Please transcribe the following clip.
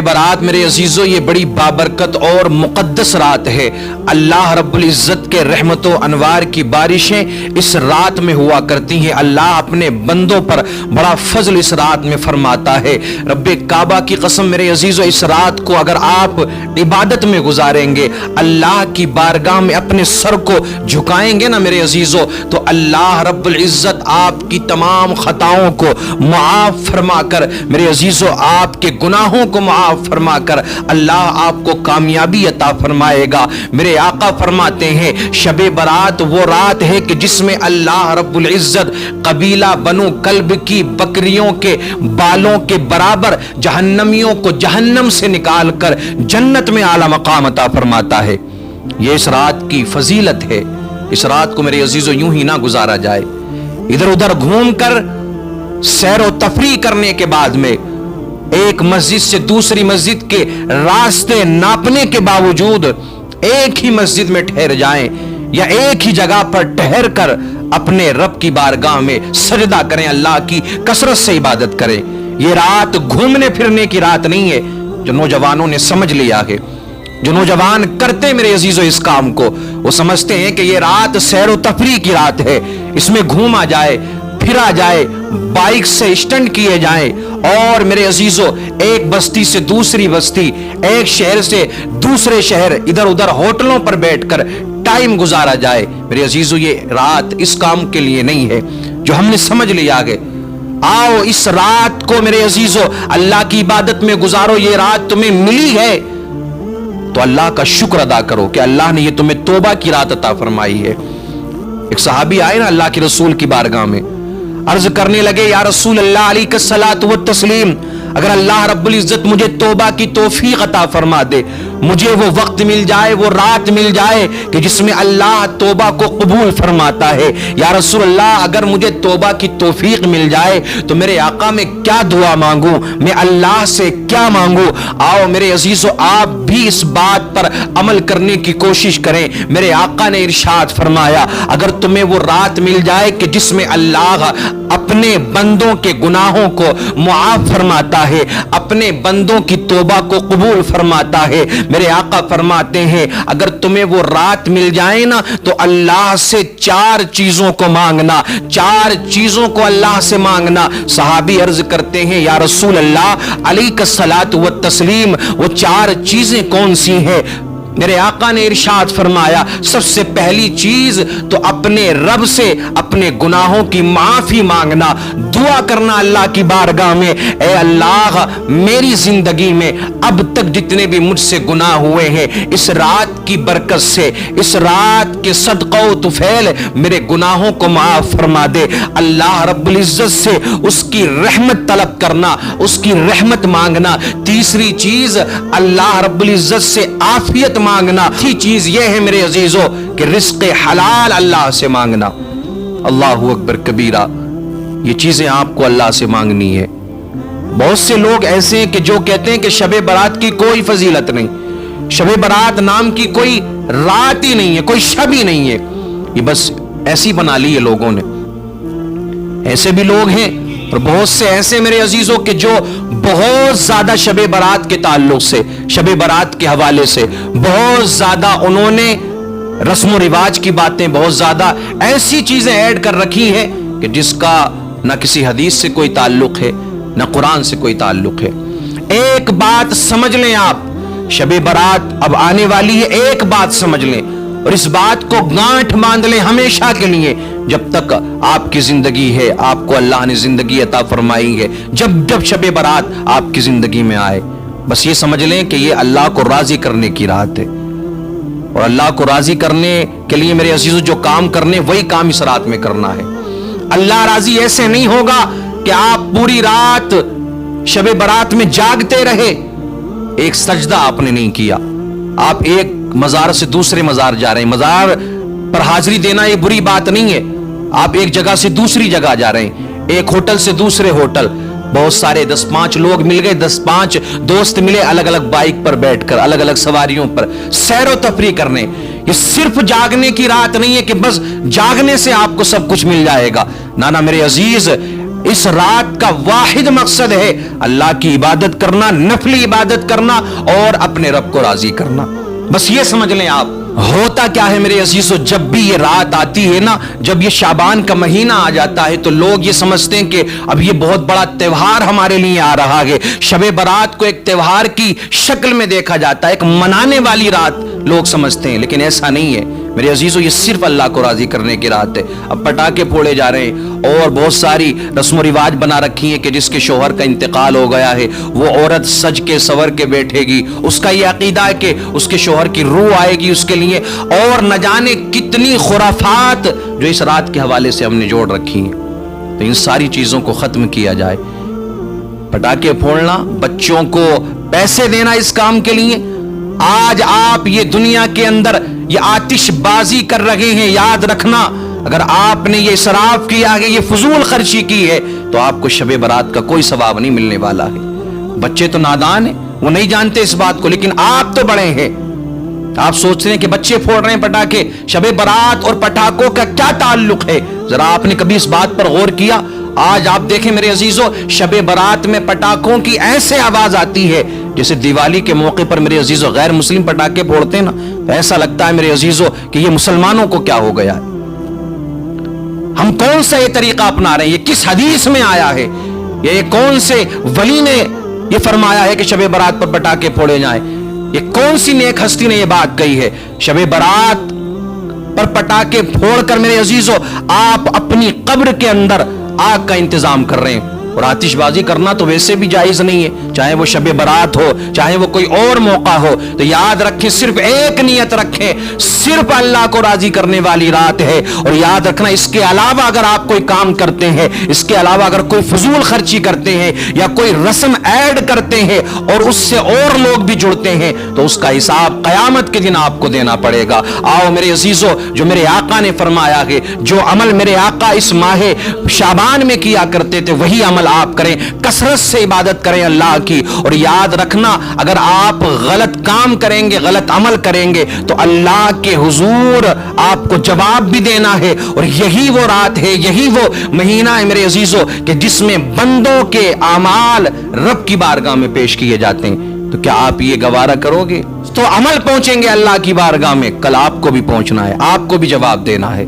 برات میرے عزیزو یہ بڑی بابرکت اور مقدس رات ہے۔ اللہ رب العزت کے رحمت و انوار کی بارشیں اس رات میں ہوا کرتی ہیں۔ اللہ اپنے بندوں پر بڑا فضل اس رات میں فرماتا ہے۔ رب کعبہ کی قسم میرے عزیزو، اس رات کو اگر آپ عبادت میں گزاریں گے، اللہ کی بارگاہ میں اپنے سر کو جھکائیں گے نا میرے عزیزو، تو اللہ رب العزت آپ کی تمام خطاؤں کو معاف فرما کر میرے عزیزو، آپ کے گناہوں کو معاف فرما کر اللہ آپ کو کامیابی عطا فرمائے گا۔ میرے آقا فرماتے ہیں شب برات وہ رات ہے کہ جس میں اللہ رب العزت قبیلہ بنو کلب کی بکریوں کے بالوں کے برابر جہنمیوں کو جہنم سے نکال کر جنت میں اعلی مقام عطا فرماتا ہے۔ یہ اس رات کی فضیلت ہے۔ اس رات کو میرے عزیزو یوں ہی نہ گزارا جائے۔ ادھر ادھر گھوم کر سیر و تفریح کرنے کے بعد میں ایک مسجد سے دوسری مسجد کے راستے ناپنے کے باوجود ایک ہی مسجد میں ٹھہر جائیں یا ایک ہی جگہ پر ٹھہر کر اپنے رب کی بارگاہ میں سجدہ کریں، اللہ کی کثرت سے عبادت کریں۔ یہ رات گھومنے پھرنے کی رات نہیں ہے۔ جو نوجوانوں نے سمجھ لیا ہے، جو نوجوان کرتے میرے عزیزو اس کام کو، وہ سمجھتے ہیں کہ یہ رات سیر و تفریح کی رات ہے، اس میں گھوما جائے پھرا جائے، بائک سے اسٹنٹ کیے جائیں اور میرے عزیزو ایک بستی سے دوسری بستی، ایک شہر سے دوسرے شہر ادھر ادھر ہوٹلوں پر بیٹھ کر ٹائم گزارا جائے۔ میرے عزیزو یہ رات اس کام کے لیے نہیں ہے۔ جو ہم نے سمجھ لیا ہے، آؤ اس رات کو میرے عزیزو اللہ کی عبادت میں گزارو۔ یہ رات تمہیں ملی ہے تو اللہ کا شکر ادا کرو کہ اللہ نے یہ تمہیں توبہ کی رات عطا فرمائی ہے۔ ایک صحابی آئے نا اللہ کے رسول کی بارگاہ میں، عرض کرنے لگے یا رسول اللہ علیہ الصلاۃ والتسلیم، اگر اللہ رب العزت مجھے توبہ کی توفیق عطا فرما دے، مجھے وہ وقت مل جائے، وہ رات مل جائے کہ جس میں اللہ توبہ کو قبول فرماتا ہے، یا رسول اللہ اگر مجھے توبہ کی توفیق مل جائے تو میرے آقا میں کیا دعا مانگوں، میں اللہ سے کیا مانگوں؟ آؤ میرے عزیزو آپ بھی اس بات پر عمل کرنے کی کوشش کریں۔ میرے آقا نے ارشاد فرمایا اگر تمہیں وہ رات مل جائے کہ جس میں اللہ اپنے بندوں کے گناہوں کو معاف فرماتا ہے، اپنے بندوں کی توبہ کو قبول فرماتا ہے، میرے آقا فرماتے ہیں اگر تمہیں وہ رات مل جائے نا تو اللہ سے 4 چیزوں کو مانگنا، 4 چیزوں کو اللہ سے مانگنا۔ صحابی عرض کرتے ہیں یا رسول اللہ علیک الصلاۃ والتسلیم، وہ 4 چیزیں کون سی ہیں؟ میرے آقا نے ارشاد فرمایا سب سے پہلی چیز تو اپنے رب سے اپنے گناہوں کی معافی مانگنا، دعا کرنا اللہ کی بارگاہ میں، اے اللہ میری زندگی میں اب تک جتنے بھی مجھ سے گناہ ہوئے ہیں، اس رات کی برکت سے، اس رات کے صدقہ و طفیل میرے گناہوں کو معاف فرما دے۔ اللہ رب العزت سے اس کی رحمت طلب کرنا، اس کی رحمت مانگنا۔ تیسری چیز اللہ رب العزت سے عافیت مانگنا۔ تیسری چیز یہ ہے میرے عزیزو کہ رزق حلال اللہ سے مانگنا۔ اللہ اکبر کبیرہ، یہ چیزیں آپ کو اللہ سے مانگنی ہے۔ بہت سے لوگ ایسے ہیں کہ جو کہتے ہیں کہ شب برات کی کوئی فضیلت نہیں، شب برات نام کی کوئی رات ہی نہیں ہے، کوئی شب ہی نہیں ہے، یہ بس ایسی بنا لی ہے لوگوں نے۔ ایسے بھی لوگ ہیں اور بہت سے ایسے میرے عزیزوں کہ جو بہت زیادہ شب برات کے تعلق سے، شب برات کے حوالے سے بہت زیادہ انہوں نے رسم و رواج کی باتیں، بہت زیادہ ایسی چیزیں ایڈ کر رکھی ہیں کہ جس کا نہ کسی حدیث سے کوئی تعلق ہے، نہ قرآن سے کوئی تعلق ہے۔ ایک بات سمجھ لیں آپ، شب برات اب آنے والی ہے، ایک بات سمجھ لیں اور اس بات کو گانٹھ باندھ لیں ہمیشہ کے لیے، جب تک آپ کی زندگی ہے، آپ کو اللہ نے زندگی عطا فرمائی ہے، جب شب برات آپ کی زندگی میں آئے، بس یہ سمجھ لیں کہ یہ اللہ کو راضی کرنے کی رات ہے، اور اللہ کو راضی کرنے کے لیے میرے عزیزو جو کام کرنے وہی کام اس رات میں کرنا ہے۔ اللہ راضی ایسے نہیں ہوگا کہ آپ پوری رات شب برات میں جاگتے رہے، ایک سجدہ آپ نے نہیں کیا، آپ ایک مزار سے دوسرے مزار جا رہے ہیں، مزار پر حاضری دینا یہ بری بات نہیں ہے، آپ ایک جگہ سے دوسری جگہ جا رہے ہیں، ایک ہوٹل سے دوسرے ہوٹل، بہت سارے 10-5 لوگ مل گئے، 10-5 دوست ملے، الگ الگ بائک پر بیٹھ کر، الگ الگ سواریوں پر سیر و تفریح کرنے۔ یہ صرف جاگنے کی رات نہیں ہے کہ بس جاگنے سے آپ کو سب کچھ مل جائے گا، نانا میرے عزیز، اس رات کا واحد مقصد ہے اللہ کی عبادت کرنا، نفلی عبادت کرنا اور اپنے رب کو راضی کرنا. بس یہ سمجھ لیں آپ. ہوتا کیا ہے میرے عزیزو، جب بھی یہ رات آتی ہے نا، جب یہ شعبان کا مہینہ آ جاتا ہے تو لوگ یہ سمجھتے ہیں کہ اب یہ بہت بڑا تہوار ہمارے لیے آ رہا ہے. شب برات کو ایک تہوار کی شکل میں دیکھا جاتا ہے، ایک منانے والی رات لوگ سمجھتے ہیں، لیکن ایسا نہیں ہے میرے عزیزو. یہ صرف اللہ کو راضی کرنے کی رات ہے. اب پٹاخے پھوڑے جا رہے ہیں اور بہت ساری رسم و رواج بنا رکھی ہیں کہ جس کے شوہر کا انتقال ہو گیا ہے وہ عورت سج کے سور کے بیٹھے گی، اس کا یہ عقیدہ ہے کہ اس کے شوہر کی روح آئے گی اس کے لیے، اور نہ جانے کتنی خرافات جو اس رات کے حوالے سے ہم نے جوڑ رکھی ہیں. تو ان ساری چیزوں کو ختم کیا جائے. پٹاخے پھوڑنا، بچوں کو پیسے دینا اس کام کے لیے. آج آپ یہ دنیا کے اندر یہ آتش بازی کر رہے ہیں، یاد رکھنا اگر آپ نے یہ اسراف کیا ہے، یہ فضول خرچی کی ہے تو آپ کو شب برات کا کوئی ثواب نہیں ملنے والا ہے. بچے تو نادان ہیں، وہ نہیں جانتے اس بات کو، لیکن آپ تو بڑے ہیں. آپ سوچ رہے ہیں کہ بچے پھوڑ رہے ہیں پٹاخے، شب برات اور پٹاخوں کا کیا تعلق ہے؟ ذرا آپ نے کبھی اس بات پر غور کیا؟ آج آپ دیکھیں میرے عزیزو، شب برات میں پٹاخوں کی ایسے آواز آتی ہے جیسے دیوالی کے موقع پر میرے عزیزو غیر مسلم پٹاخے پھوڑتے ہیں نا، ایسا لگتا ہے میرے عزیزو کہ یہ مسلمانوں کو کیا ہو گیا ہے. ہم کون سا یہ طریقہ اپنا رہے ہیں؟ یہ کس حدیث میں آیا ہے؟ یہ کون سے ولی نے یہ فرمایا ہے کہ شب برات پر پٹاخے پھوڑے جائیں؟ یہ کون سی نیک ہستی نے یہ بات کہی ہے؟ شب برات پر پٹاخے پھوڑ کر میرے عزیزو آپ اپنی قبر کے اندر آگ کا انتظام کر رہے ہیں. اور آتش بازی کرنا تو ویسے بھی جائز نہیں ہے، چاہے وہ شب برات ہو چاہے وہ کوئی اور موقع ہو. تو یاد رکھیں، صرف ایک نیت رکھیں، صرف اللہ کو راضی کرنے والی رات ہے. اور یاد رکھنا اس کے علاوہ اگر آپ کوئی کام کرتے ہیں، اس کے علاوہ اگر کوئی فضول خرچی کرتے ہیں یا کوئی رسم ایڈ کرتے ہیں اور اس سے اور لوگ بھی جڑتے ہیں تو اس کا حساب قیامت کے دن آپ کو دینا پڑے گا. آؤ میرے عزیزو، جو میرے آقا نے فرمایا ہے، جو عمل میرے آقا اس ماہ شعبان میں کیا کرتے تھے وہی عمل آپ کریں. کثرت سے عبادت کریں اللہ کی. اور یاد رکھنا اگر آپ غلط کام کریں گے، غلط عمل کریں گے تو اللہ کے حضور آپ کو جواب بھی دینا ہے. اور یہی وہ رات ہے، یہی وہ مہینہ ہے میرے عزیزو کہ جس میں بندوں کے اعمال رب کی بارگاہ میں پیش کیے جاتے ہیں. تو کیا آپ یہ گوارا کرو گے؟ تو عمل پہنچیں گے اللہ کی بارگاہ میں، کل آپ کو بھی پہنچنا ہے، آپ کو بھی جواب دینا ہے.